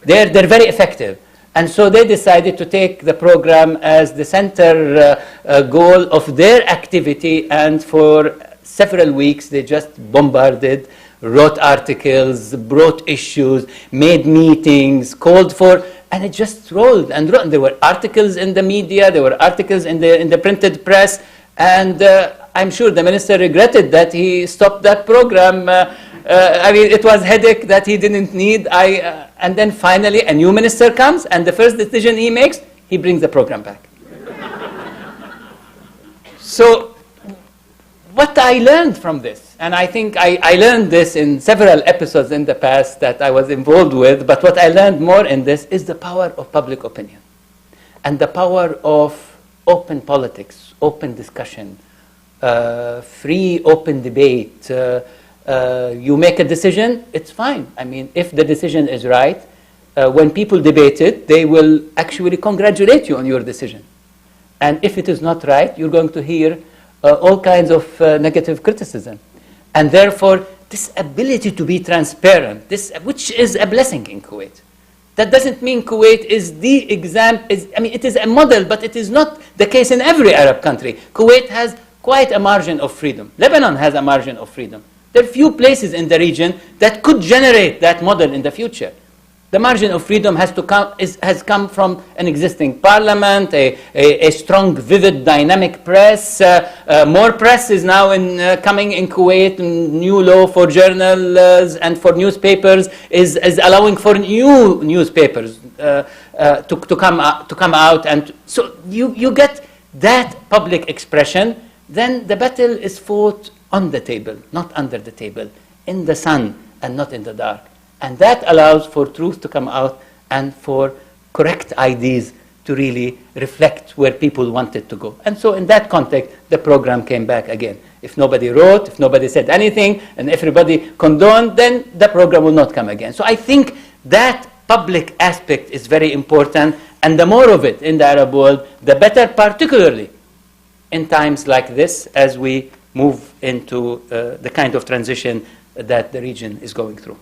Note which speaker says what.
Speaker 1: They're very effective. And so they decided to take the program as the center goal of their activity, and for several weeks they just bombarded, wrote articles, brought issues, made meetings, called for, and it just rolled and rolled. There were articles in the media, there were articles in the printed press, and I'm sure the minister regretted that he stopped that program. I mean, it was a headache that he didn't need. And then finally a new minister comes, and the first decision he makes, he brings the program back. So what I learned from this, and I think I learned this in several episodes in the past that I was involved with, but what I learned more in this is the power of public opinion and the power of open politics, open discussion, free, open debate. You make a decision, it's fine. I mean, if the decision is right, when people debate it, they will actually congratulate you on your decision. And if it is not right, you're going to hear all kinds of negative criticism. And therefore, this ability to be transparent, which is a blessing in Kuwait. That doesn't mean Kuwait is the example. I mean, it is a model, but it is not the case in every Arab country. Kuwait has quite a margin of freedom. Lebanon has a margin of freedom. There are few places in the region that could generate that model in the future. The margin of freedom has come from an existing parliament, a strong, vivid, dynamic press. More press is now coming in Kuwait. New law for journals and for newspapers is allowing for new newspapers to come out. And so you get that public expression. Then the battle is fought on the table, not under the table, in the sun and not in the dark. And that allows for truth to come out and for correct ideas to really reflect where people want it to go. And so in that context, the program came back again. If nobody wrote, if nobody said anything, and everybody condoned, then the program will not come again. So I think that public aspect is very important, and the more of it in the Arab world, the better, particularly in times like this, as we move into the kind of transition that the region is going through.